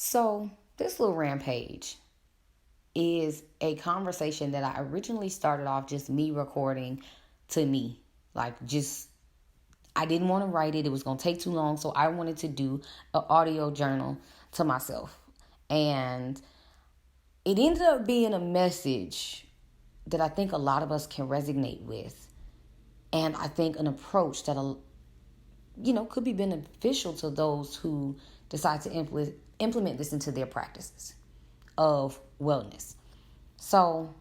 So, this little rampage is a conversation that I originally started off just me recording to me. Like, just, I didn't want to write it. It was going to take too long. So, I wanted to do an audio journal to myself. And it ended up being a message that I think a lot of us can resonate with. And I think an approach that, could be beneficial to those who decide to implement this into their practices of wellness. So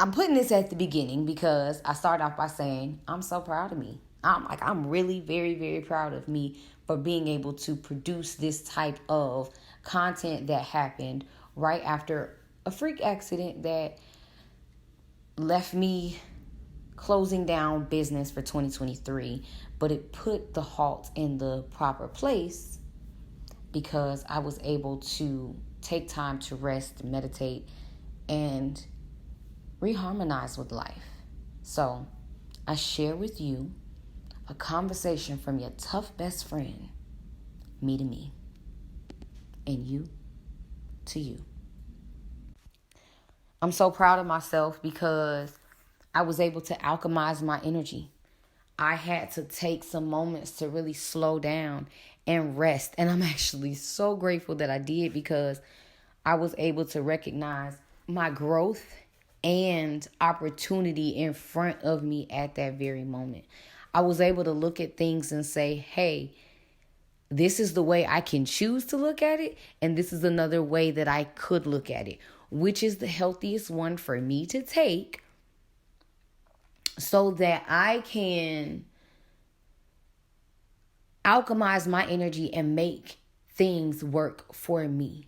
I'm putting this at the beginning because I start off by saying I'm so proud of me. I'm really very, very proud of me for being able to produce this type of content that happened right after a freak accident that left me closing down business for 2023, but it put the halt in the proper place because I was able to take time to rest, meditate, and reharmonize with life. So I share with you a conversation from your tough best friend, me to me, and you to you. I'm so proud of myself because I was able to alchemize my energy. I had to take some moments to really slow down and rest. And I'm actually so grateful that I did because I was able to recognize my growth and opportunity in front of me at that very moment. I was able to look at things and say, hey, this is the way I can choose to look at it. And this is another way that I could look at it, which is the healthiest one for me to take so that I can alchemize my energy and make things work for me.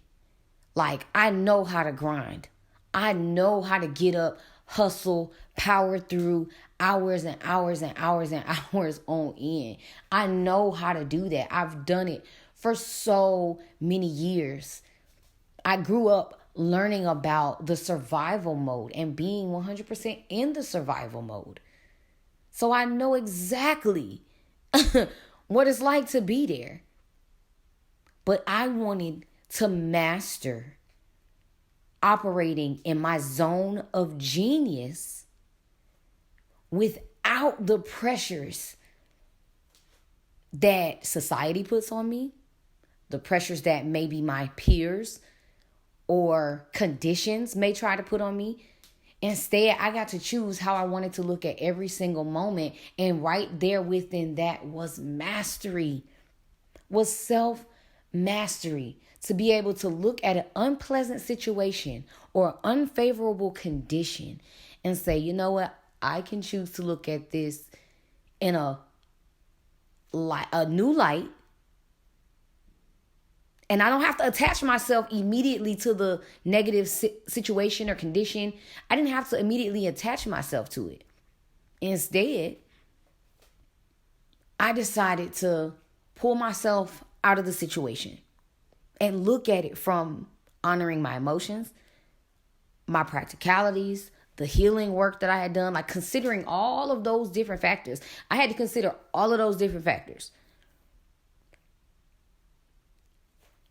Like, I know how to grind. I know how to get up, hustle, power through hours and hours and hours and hours on end. I know how to do that. I've done it for so many years. I grew up learning about the survival mode and being 100% in the survival mode. So I know exactly what it's like to be there. But I wanted to master operating in my zone of genius without the pressures that society puts on me, the pressures that maybe my peers or conditions may try to put on me. Instead, I got to choose how I wanted to look at every single moment. And right there within that was mastery, was self-mastery. To be able to look at an unpleasant situation or unfavorable condition and say, you know what? I can choose to look at this in a new light. And I don't have to attach myself immediately to the negative situation or condition. I didn't have to immediately attach myself to it. Instead, I decided to pull myself out of the situation and look at it from honoring my emotions, my practicalities, the healing work that I had done, like considering all of those different factors. I had to consider all of those different factors.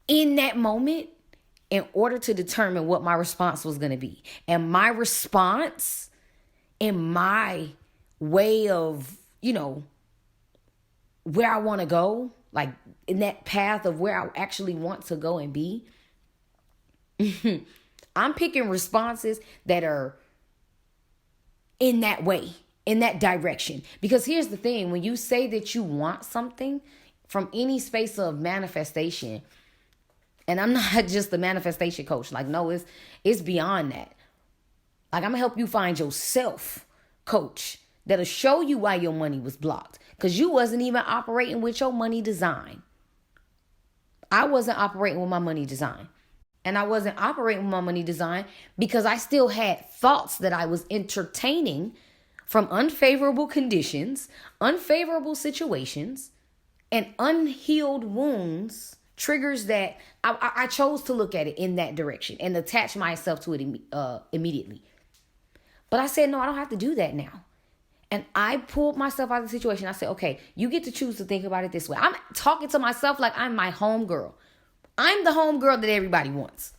In that moment, in order to determine what my response was going to be. And my response in my way of, where I want to go, like in that path of where I actually want to go and be, I'm picking responses that are in that way, in that direction. Because here's the thing, when you say that you want something from any space of manifestation, and I'm not just a manifestation coach. Like, no, it's beyond that. Like, I'm going to help you find yourself, coach, that'll show you why your money was blocked. Because you wasn't even operating with your money design. I wasn't operating with my money design. And I wasn't operating with my money design because I still had thoughts that I was entertaining from unfavorable conditions, unfavorable situations, and unhealed wounds, triggers that I chose to look at it in that direction and attach myself to it immediately. But I said, no, I don't have to do that now. And I pulled myself out of the situation. I said, okay, you get to choose to think about it this way. I'm talking to myself like I'm my homegirl. I'm the homegirl that everybody wants.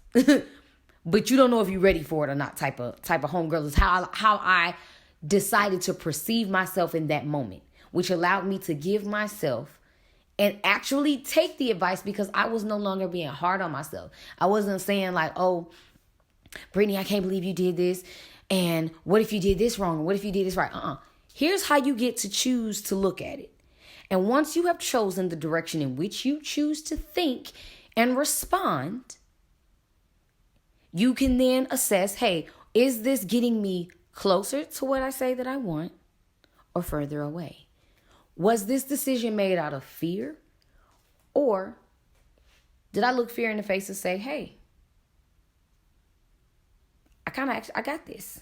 But you don't know if you're ready for it or not type of homegirl is how I decided to perceive myself in that moment, which allowed me to give myself and actually take the advice because I was no longer being hard on myself. I wasn't saying like, oh, Brittany, I can't believe you did this. And what if you did this wrong? What if you did this right? Here's how you get to choose to look at it. And once you have chosen the direction in which you choose to think and respond, you can then assess, hey, is this getting me closer to what I say that I want or further away? Was this decision made out of fear? Or did I look fear in the face and say, hey, I got this.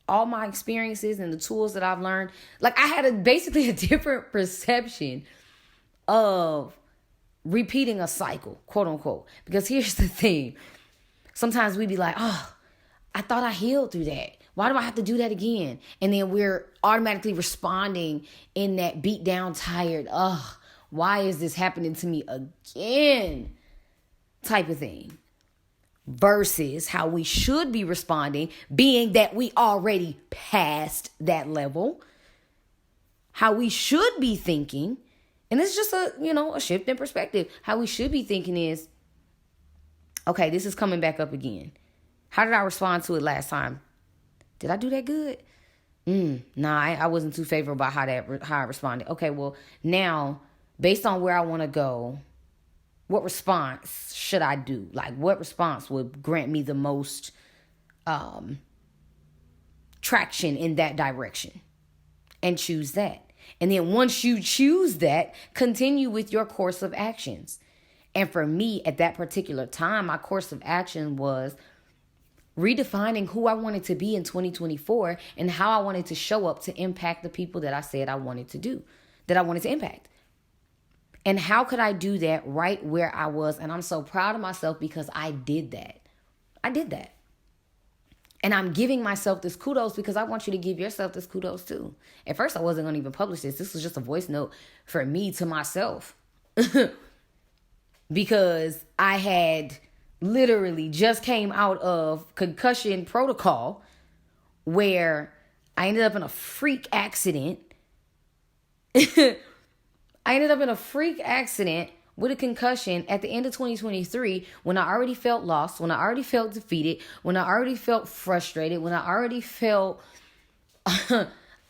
All my experiences and the tools that I've learned, like I had basically a different perception of repeating a cycle, quote unquote. Because here's the thing. Sometimes we be like, oh, I thought I healed through that. Why do I have to do that again? And then we're automatically responding in that beat down, tired, why is this happening to me again? Type of thing. Versus how we should be responding, being that we already passed that level. How we should be thinking, and it's just a shift in perspective. How we should be thinking is, okay, this is coming back up again. How did I respond to it last time? Did I do that good? Nah, I wasn't too favorable about how I responded. Okay, well, now, based on where I want to go, what response should I do? Like, what response would grant me the most traction in that direction? And choose that. And then once you choose that, continue with your course of actions. And for me, at that particular time, my course of action was redefining who I wanted to be in 2024 and how I wanted to show up to impact the people that I said I wanted to impact. And how could I do that right where I was? And I'm so proud of myself because I did that. And I'm giving myself this kudos because I want you to give yourself this kudos too. At first, I wasn't going to even publish this. This was just a voice note for me to myself. Because I had literally just came out of concussion protocol where I ended up in a freak accident. With a concussion at the end of 2023 when I already felt lost, when I already felt defeated, when I already felt frustrated, when I already felt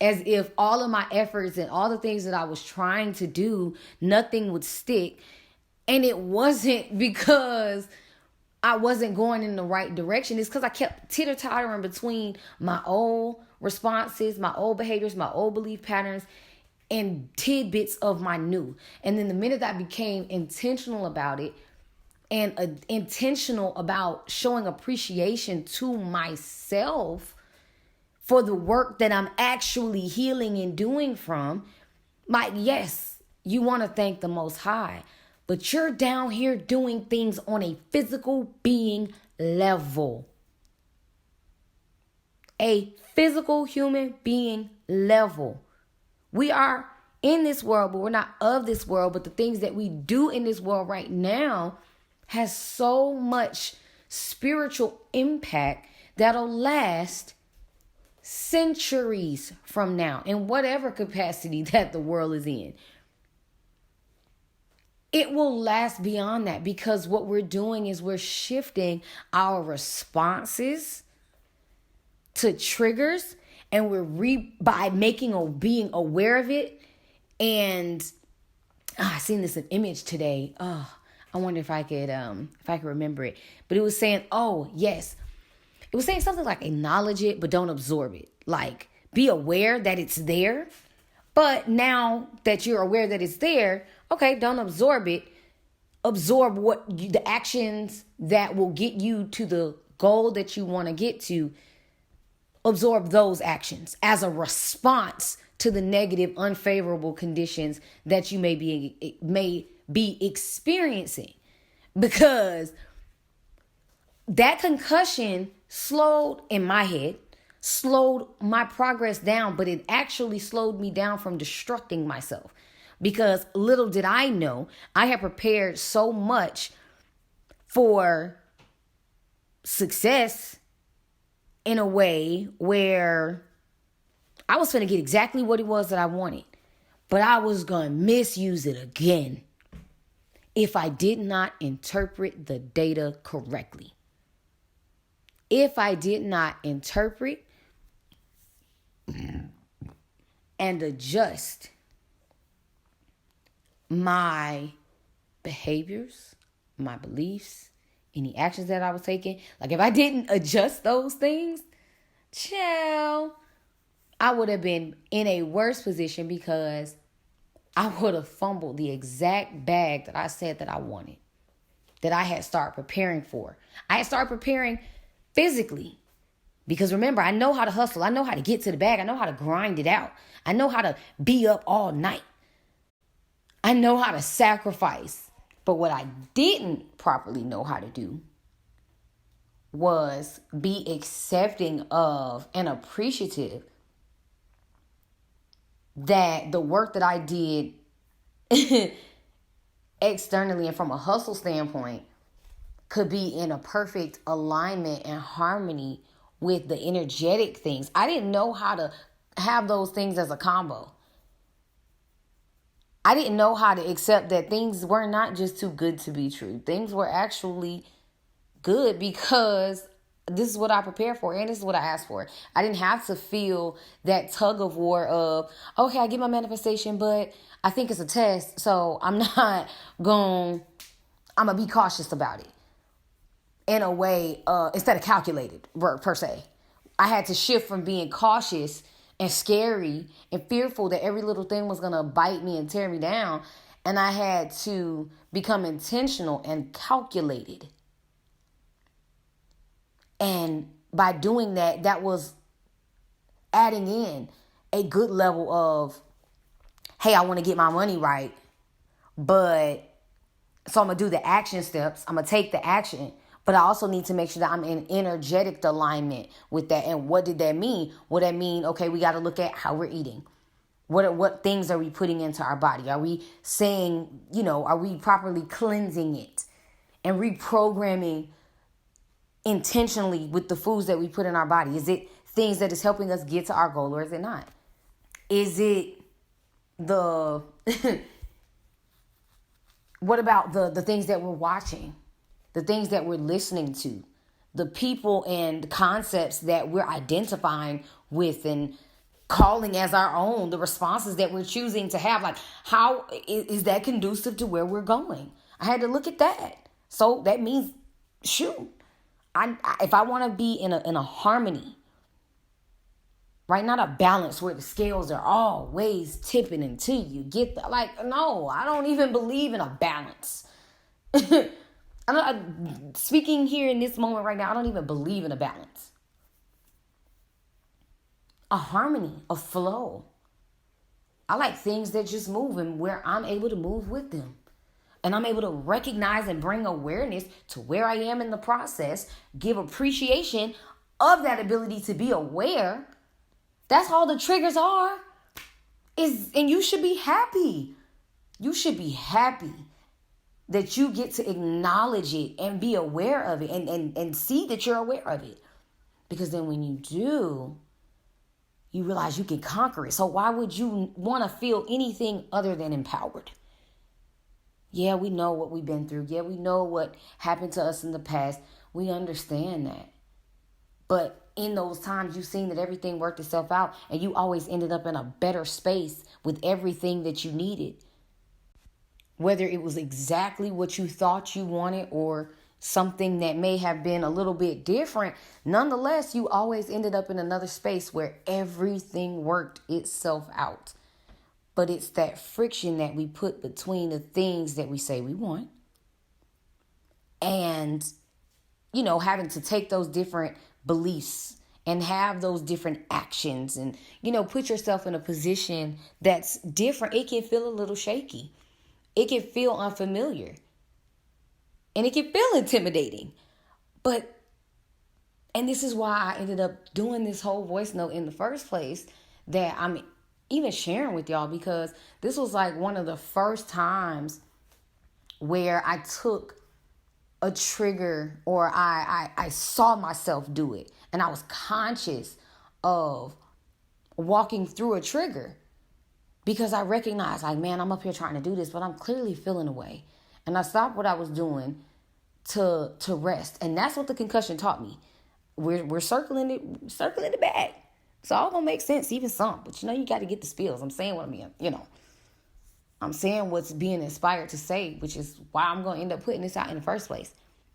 as if all of my efforts and all the things that I was trying to do, nothing would stick. And it wasn't because I wasn't going in the right direction. It's because I kept teeter-tottering between my old responses, my old behaviors, my old belief patterns, and tidbits of my new. And then the minute I became intentional about it and intentional about showing appreciation to myself for the work that I'm actually healing and doing from, like, yes, you want to thank the Most High, but you're down here doing things on a physical being level. A physical human being level. We are in this world, but we're not of this world. But the things that we do in this world right now has so much spiritual impact that'll last centuries from now in whatever capacity that the world is in. It will last beyond that because what we're doing is we're shifting our responses to triggers. And we're by being aware of it. And I seen this an image today. I wonder if I could remember it. But it was saying, oh yes, it was saying something like acknowledge it, but don't absorb it. Like be aware that it's there. But now that you're aware that it's there, okay, don't absorb it. Absorb the actions that will get you to the goal that you want to get to. Absorb those actions as a response to the negative, unfavorable conditions that you may be experiencing. Because that concussion slowed my progress down, but it actually slowed me down from destructing myself. Because little did I know, I had prepared so much for success in a way where I was going to get exactly what it was that I wanted, but I was going to misuse it again if I did not interpret the data correctly. If I did not interpret and adjust my behaviors, my beliefs, any actions that I was taking, like if I didn't adjust those things, child, I would have been in a worse position because I would have fumbled the exact bag that I said that I wanted, that I had started preparing for. I had started preparing physically because remember, I know how to hustle. I know how to get to the bag. I know how to grind it out. I know how to be up all night. I know how to sacrifice. But what I didn't properly know how to do was be accepting of and appreciative that the work that I did externally and from a hustle standpoint could be in a perfect alignment and harmony with the energetic things. I didn't know how to have those things as a combo. I didn't know how to accept that things were not just too good to be true. Things were actually good because this is what I prepared for and this is what I asked for. I didn't have to feel that tug of war of, okay, I get my manifestation, but I think it's a test, so I'm going to be cautious about it. In a way, instead of calculated, per se. I had to shift from being cautious and scary and fearful that every little thing was going to bite me and tear me down. And I had to become intentional and calculated. And by doing that, that was adding in a good level of, hey, I want to get my money right. But so I'm going to do the action steps. I'm going to take the action. But I also need to make sure that I'm in energetic alignment with that. And what did that mean? What that mean? Okay, we got to look at how we're eating. What things are we putting into our body? Are we saying, are we properly cleansing it and reprogramming intentionally with the foods that we put in our body? Is it things that is helping us get to our goal or is it not? Is it the, what about the things that we're watching? The things that we're listening to, the people and concepts that we're identifying with and calling as our own, the responses that we're choosing to have. Like, how is that conducive to where we're going? I had to look at that. So that means, shoot, if I want to be in a harmony, right? Not a balance where the scales are always tipping until you get the, no, I don't even believe in a balance. Speaking here in this moment right now, I don't even believe in a balance. A harmony, a flow. I like things that just move and where I'm able to move with them. And I'm able to recognize and bring awareness to where I am in the process, give appreciation of that ability to be aware. That's all the triggers are. And you should be happy. You should be happy that you get to acknowledge it and be aware of it and see that you're aware of it. Because then when you do, you realize you can conquer it. So why would you want to feel anything other than empowered? Yeah, we know what we've been through. Yeah, we know what happened to us in the past. We understand that. But in those times, you've seen that everything worked itself out and you always ended up in a better space with everything that you needed. Whether it was exactly what you thought you wanted or something that may have been a little bit different, nonetheless, you always ended up in another space where everything worked itself out. But it's that friction that we put between the things that we say we want and, having to take those different beliefs and have those different actions and, put yourself in a position that's different. It can feel a little shaky. It can feel unfamiliar. And it can feel intimidating. And this is why I ended up doing this whole voice note in the first place that I'm even sharing with y'all, because this was like one of the first times where I took a trigger, or I saw myself do it, and I was conscious of walking through a trigger, because I recognized, like, man, I'm up here trying to do this, but I'm clearly feeling away. And I stopped what I was doing to rest. And that's what the concussion taught me. We're circling it back. It's all gonna make sense, even some. But you got to get the spills. I'm saying what I mean, I'm saying what's being inspired to say, which is why I'm gonna end up putting this out in the first place.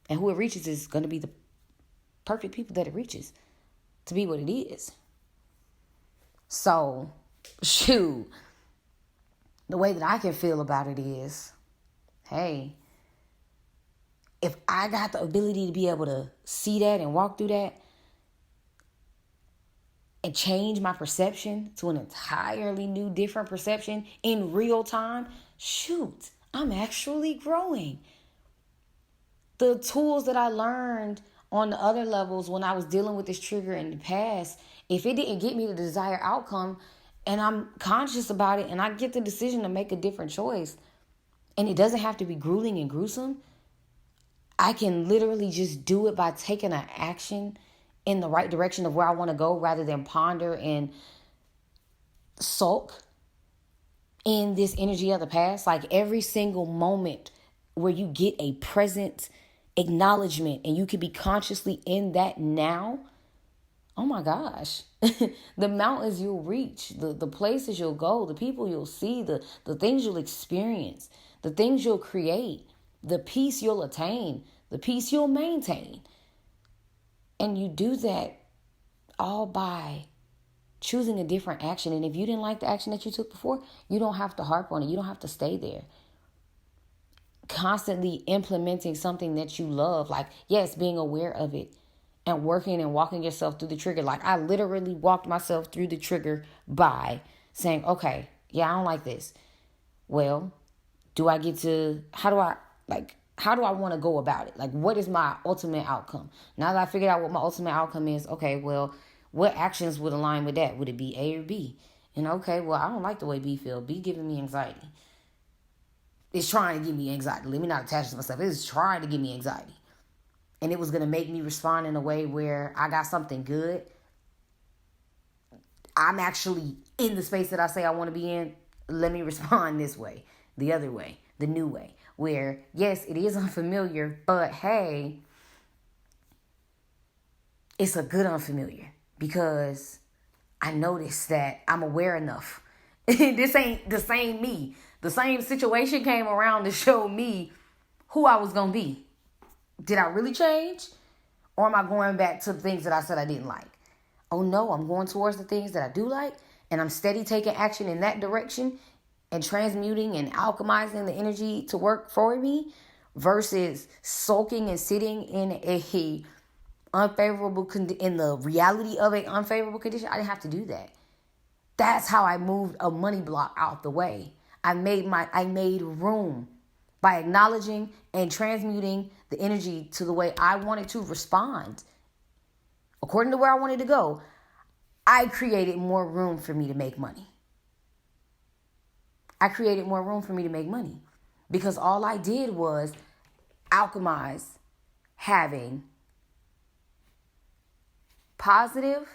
And who it reaches is gonna be the perfect people that it reaches to be what it is. So, shoot. The way that I can feel about it is, hey, if I got the ability to be able to see that and walk through that and change my perception to an entirely new, different perception in real time, shoot, I'm actually growing. The tools that I learned on the other levels when I was dealing with this trigger in the past, if it didn't get me the desired outcome, and I'm conscious about it, and I get the decision to make a different choice, and it doesn't have to be grueling and gruesome, I can literally just do it by taking an action in the right direction of where I want to go, rather than ponder and sulk in this energy of the past. Like, every single moment where you get a present acknowledgement and you can be consciously in that now, oh my gosh, the mountains you'll reach, the places you'll go, the people you'll see, the things you'll experience, the things you'll create, the peace you'll attain, the peace you'll maintain. And you do that all by choosing a different action. And if you didn't like the action that you took before, you don't have to harp on it. You don't have to stay there. Constantly implementing something that you love, like, yes, being aware of it, and working and walking yourself through the trigger. Like, I literally walked myself through the trigger by saying, okay, yeah, I don't like this. Well, how do I want to go about it? Like, what is my ultimate outcome? Now that I figured out what my ultimate outcome is, okay, well, what actions would align with that? Would it be A or B? And okay, well, I don't like the way B feels. B giving me anxiety. It's trying to give me anxiety. Let me not attach to myself. It's trying to give me anxiety. And it was going to make me respond in a way where I got something good. I'm actually in the space that I say I want to be in. Let me respond this way, the other way, the new way. Where, yes, it is unfamiliar, but hey, it's a good unfamiliar, because I noticed that I'm aware enough. This ain't the same me. The same situation came around to show me who I was going to be. Did I really change? Or am I going back to the things that I said I didn't like? Oh no, I'm going towards the things that I do like, and I'm steady taking action in that direction and transmuting and alchemizing the energy to work for me, versus sulking and sitting in a unfavorable in the reality of an unfavorable condition. I didn't have to do that. That's how I moved a money block out the way. I made room by acknowledging and transmuting the energy to the way I wanted to respond. According to where I wanted to go, I created more room for me to make money. Because all I did was alchemize having positive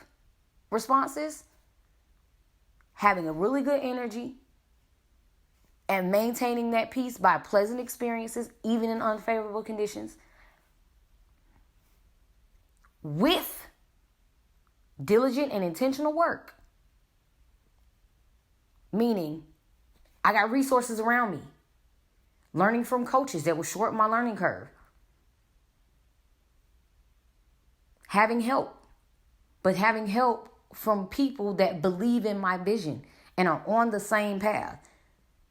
responses, having a really good energy, and maintaining that peace by pleasant experiences, even in unfavorable conditions, with diligent and intentional work. Meaning, I got resources around me. Learning from coaches that will shorten my learning curve. Having help. But having help from people that believe in my vision and are on the same path.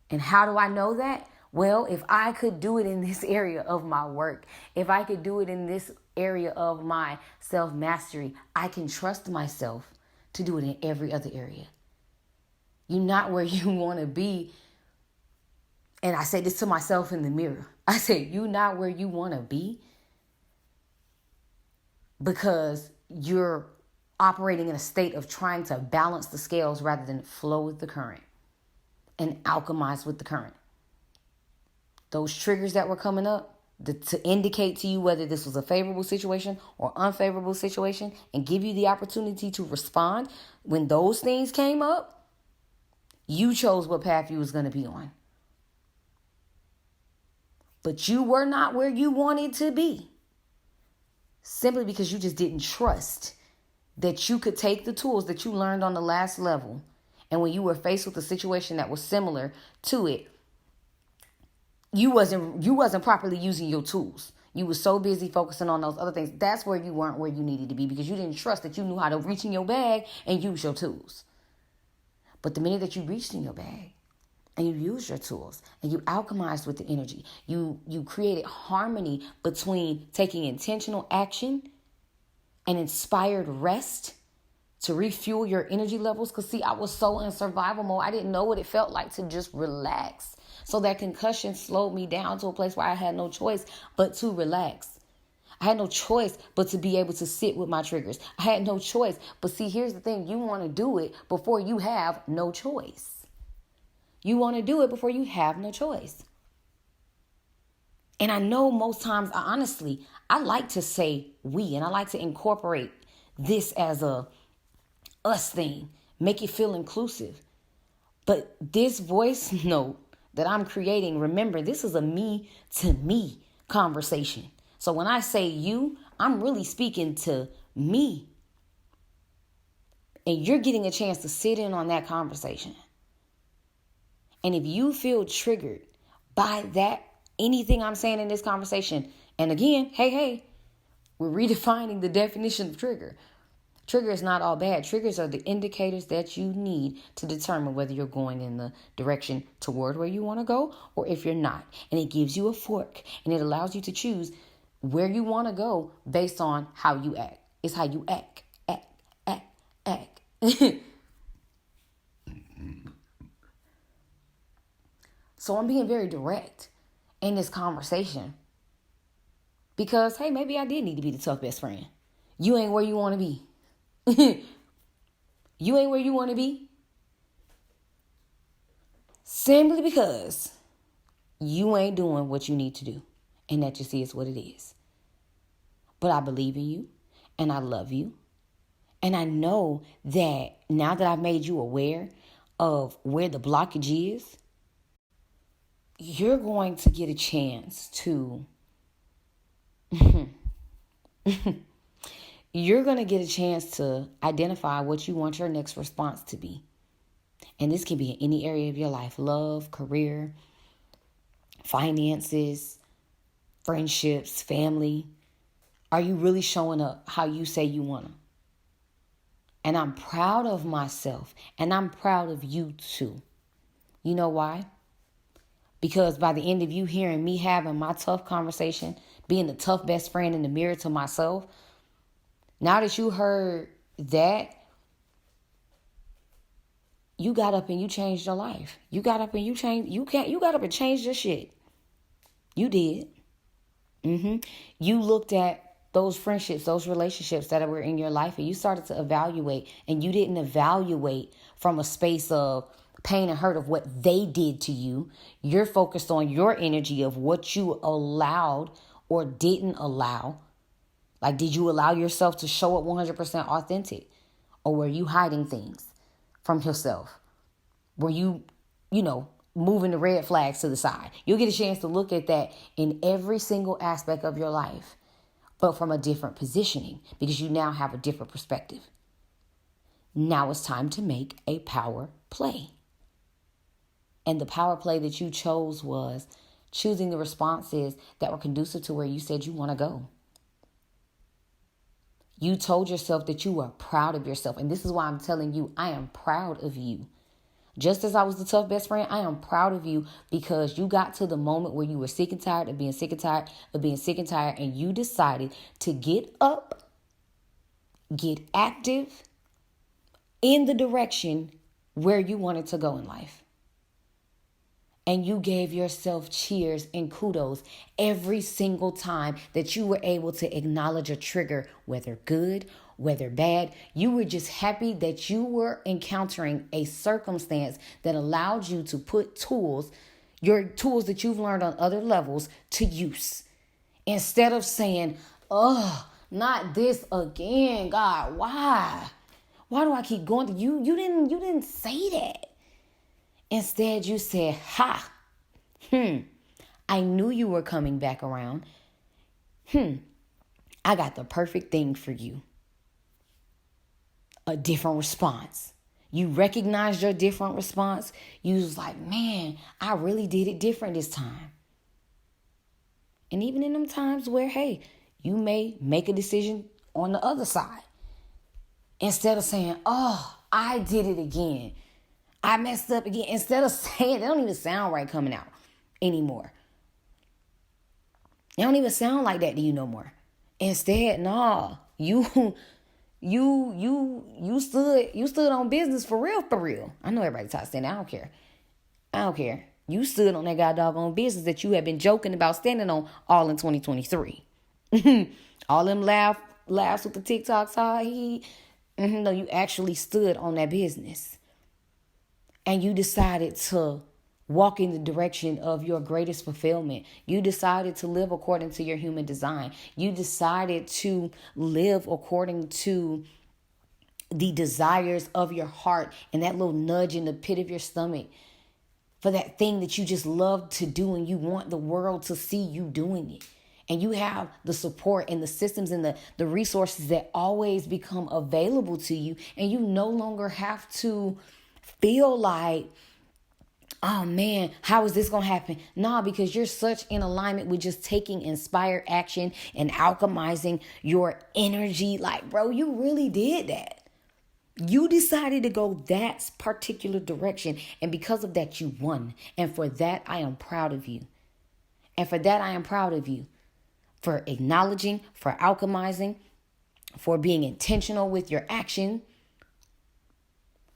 And how do I know that? Well, if I could do it in this area of my work, if I could do it in this area of my self-mastery, I can trust myself to do it in every other area. You're not where you want to be. And I say this to myself in the mirror. I say, you're not where you want to be because you're operating in a state of trying to balance the scales rather than flow with the current and alchemize with the current. Those triggers that were coming up, to indicate to you whether this was a favorable situation or unfavorable situation and give you the opportunity to respond. When those things came up, you chose what path you was going to be on. But you were not where you wanted to be, simply because you just didn't trust that you could take the tools that you learned on the last level, and when you were faced with a situation that was similar to it, you wasn't properly using your tools. You were so busy focusing on those other things. That's where you weren't where you needed to be, because you didn't trust that you knew how to reach in your bag and use your tools. But the minute that you reached in your bag and you used your tools and you alchemized with the energy, you created harmony between taking intentional action and inspired rest to refuel your energy levels. Because see, I was so in survival mode, I didn't know what it felt like to just relax. So that concussion slowed me down to a place where I had no choice but to relax. I had no choice but to be able to sit with my triggers. I had no choice. But see, here's the thing. You want to do it before you have no choice. You want to do it before you have no choice. And I know most times, I like to say we, and I like to incorporate this as a us thing, make it feel inclusive. But this voice note that I'm creating, remember, this is a me to me conversation. So when I say you, I'm really speaking to me. And you're getting a chance to sit in on that conversation. And if you feel triggered by that, anything I'm saying in this conversation, and again, hey, we're redefining the definition of trigger. Trigger is not all bad. Triggers are the indicators that you need to determine whether you're going in the direction toward where you want to go or if you're not. And it gives you a fork, and it allows you to choose where you want to go based on how you act. It's how you act. So I'm being very direct in this conversation because, hey, maybe I did need to be the tough best friend. You ain't where you want to be. You ain't where you want to be simply because you ain't doing what you need to do. And that just is what it is. But I believe in you and I love you. And I know that now that I've made you aware of where the blockage is, you're going to get a chance to you're going to get a chance to identify what you want your next response to be. And this can be in any area of your life: love, career, finances, friendships, family. Are you really showing up how you say you want to? And I'm proud of myself, and I'm proud of you too. You know why? Because by the end of you hearing me having my tough conversation, being the tough best friend in the mirror to myself, now that you heard that, you got up and you changed your life. You got up and you got up and changed your shit. You did. You looked at those friendships, those relationships that were in your life, and you started to evaluate, and you didn't evaluate from a space of pain and hurt of what they did to you. You're focused on your energy of what you allowed or didn't allow. Like, did you allow yourself to show up 100% authentic? Or were you hiding things from yourself? Were you, moving the red flags to the side? You'll get a chance to look at that in every single aspect of your life, but from a different positioning, because you now have a different perspective. Now it's time to make a power play. And the power play that you chose was choosing the responses that were conducive to where you said you want to go. You told yourself that you were proud of yourself. And this is why I'm telling you, I am proud of you. Just as I was the tough best friend, I am proud of you because you got to the moment where you were sick and tired of being sick and tired of being sick and tired. And you decided to get up, get active in the direction where you wanted to go in life. And you gave yourself cheers and kudos every single time that you were able to acknowledge a trigger, whether good, whether bad. You were just happy that you were encountering a circumstance that allowed you to put your tools that you've learned on other levels to use. Instead of saying, oh, not this again, God, why? Why do I keep going to you? You didn't say that. Instead, you said, ha, I knew you were coming back around. I got the perfect thing for you. A different response. You recognized your different response. You was like, man, I really did it different this time. And even in them times where, hey, you may make a decision on the other side. Instead of saying, oh, I did it again. I messed up again. Instead of saying, they don't even sound right coming out anymore. They don't even sound like that to you no more. Instead, nah, you stood on business for real, for real. I know everybody talks standing. I don't care. You stood on that doggone business that you have been joking about standing on all in 2023. All them laughs with the TikToks. No, you actually stood on that business. And you decided to walk in the direction of your greatest fulfillment. You decided to live according to your human design. You decided to live according to the desires of your heart and that little nudge in the pit of your stomach for that thing that you just love to do and you want the world to see you doing it. And you have the support and the systems and the resources that always become available to you. And you no longer have to feel like, oh man, how is this going to happen? Nah, because you're such in alignment with just taking inspired action and alchemizing your energy. Like, bro, you really did that. You decided to go that particular direction. And because of that, you won. And for that, I am proud of you. For acknowledging, for alchemizing, for being intentional with your action,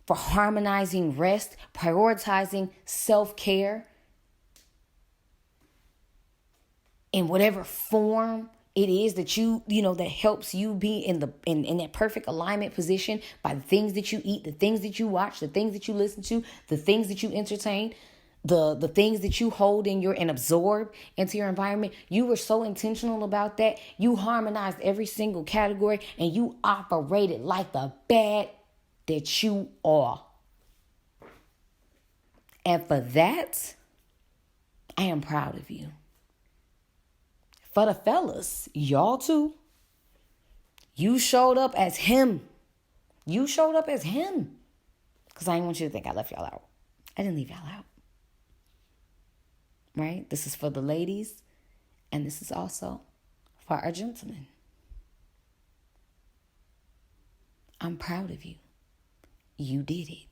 for harmonizing rest, prioritizing self-care in whatever form it is that that helps you be in that perfect alignment position by the things that you eat, the things that you watch, the things that you listen to, the things that you entertain, the things that you hold in and absorb into your environment. You were so intentional about that. You harmonized every single category and you operated like the bad that you are. And for that, I am proud of you. For the fellas, y'all too. You showed up as him. Because I didn't want you to think I left y'all out. I didn't leave y'all out. Right? This is for the ladies. And this is also for our gentlemen. I'm proud of you. You did it.